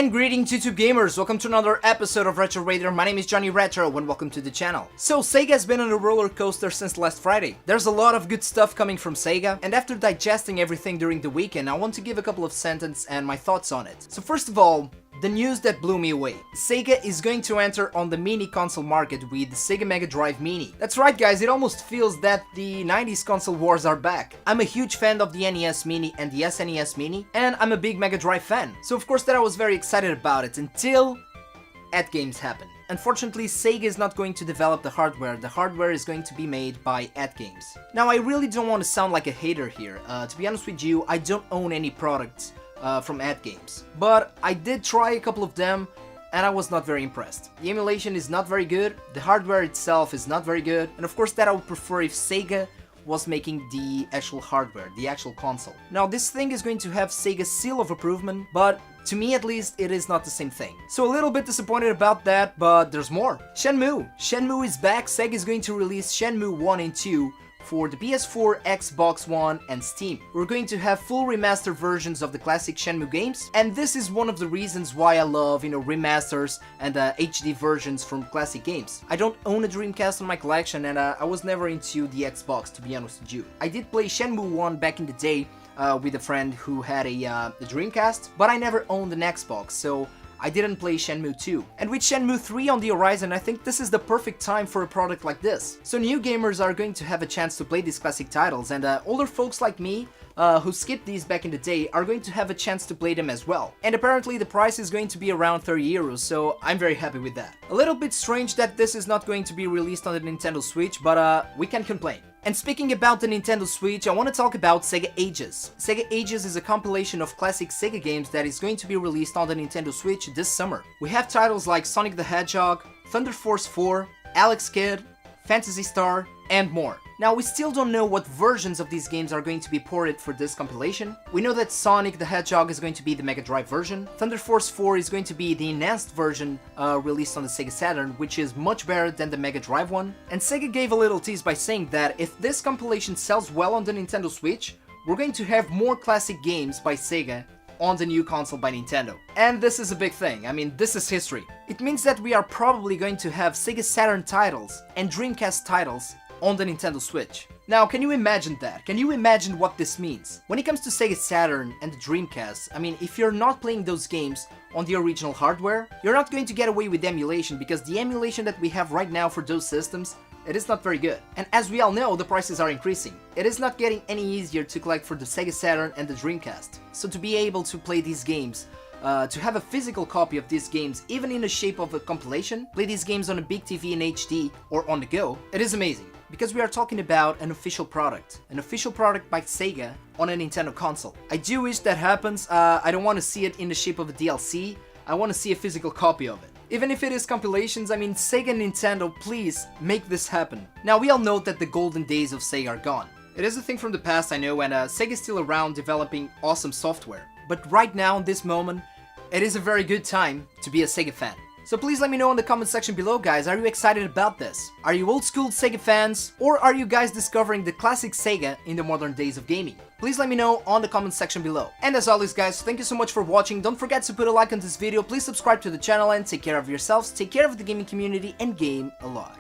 And greetings YouTube gamers, welcome to another episode of Retro Raider. My name is Johnny Retro and welcome to the channel. So Sega has been on a roller coaster since last Friday. There's a lot of good stuff coming from Sega, and after digesting everything during the weekend, I want to give a couple of sentences and my thoughts on it. So first of all, the news that blew me away. Sega is going to enter on the mini console market with the Sega Mega Drive Mini. That's right guys, it almost feels that the 90s console wars are back. I'm a huge fan of the NES Mini and the SNES Mini, and I'm a big Mega Drive fan. So of course that I was very excited about it until AtGames happened. Unfortunately, Sega is not going to develop the hardware is going to be made by AtGames. Now I really don't want to sound like a hater here, to be honest with you, I don't own any products from AtGames, but I did try a couple of them and I was not very impressed. The emulation is not very good, the hardware itself is not very good, and of course that I would prefer if Sega was making the actual hardware, the actual console. Now this thing is going to have Sega's seal of approval, but to me at least it is not the same thing. So a little bit disappointed about that, but there's more. Shenmue is back. Sega is going to release Shenmue I and II for the PS4, Xbox One, and Steam. We're going to have full remastered versions of the classic Shenmue games, and this is one of the reasons why I love, remasters and HD versions from classic games. I don't own a Dreamcast in my collection, and I was never into the Xbox, to be honest with you. I did play Shenmue 1 back in the day with a friend who had a Dreamcast, but I never owned an Xbox, so I didn't play Shenmue 2. And with Shenmue 3 on the horizon, I think this is the perfect time for a product like this. So new gamers are going to have a chance to play these classic titles, and older folks like me, who skipped these back in the day, are going to have a chance to play them as well. And apparently the price is going to be around 30 euros, so I'm very happy with that. A little bit strange that this is not going to be released on the Nintendo Switch, but we can't complain. And speaking about the Nintendo Switch, I want to talk about Sega Ages. Sega Ages is a compilation of classic Sega games that is going to be released on the Nintendo Switch this summer. We have titles like Sonic the Hedgehog, Thunder Force 4, Alex Kidd, Phantasy Star, and more. Now we still don't know what versions of these games are going to be ported for this compilation. We know that Sonic the Hedgehog is going to be the Mega Drive version, Thunder Force 4 is going to be the enhanced version released on the Sega Saturn, which is much better than the Mega Drive one, and Sega gave a little tease by saying that if this compilation sells well on the Nintendo Switch, we're going to have more classic games by Sega on the new console by Nintendo. And this is a big thing, I mean this is history. It means that we are probably going to have Sega Saturn titles and Dreamcast titles on the Nintendo Switch. Now, can you imagine that? Can you imagine what this means? When it comes to Sega Saturn and the Dreamcast, I mean, if you're not playing those games on the original hardware, you're not going to get away with emulation, because the emulation that we have right now for those systems, it is not very good. And as we all know, the prices are increasing. It is not getting any easier to collect for the Sega Saturn and the Dreamcast. So to be able to play these games, to have a physical copy of these games, even in the shape of a compilation, play these games on a big TV in HD or on the go, it is amazing. Because we are talking about an official product by Sega on a Nintendo console. I do wish that happens. I don't want to see it in the shape of a DLC, I want to see a physical copy of it. Even if it is compilations, I mean, Sega and Nintendo, please make this happen. Now we all know that the golden days of Sega are gone. It is a thing from the past, I know, and Sega is still around developing awesome software. But right now, in this moment, it is a very good time to be a Sega fan. So please let me know in the comment section below guys, are you excited about this? Are you old school Sega fans, or are you guys discovering the classic Sega in the modern days of gaming? Please let me know on the comment section below. And as always guys, thank you so much for watching, don't forget to put a like on this video, please subscribe to the channel and take care of yourselves, take care of the gaming community, and game a lot.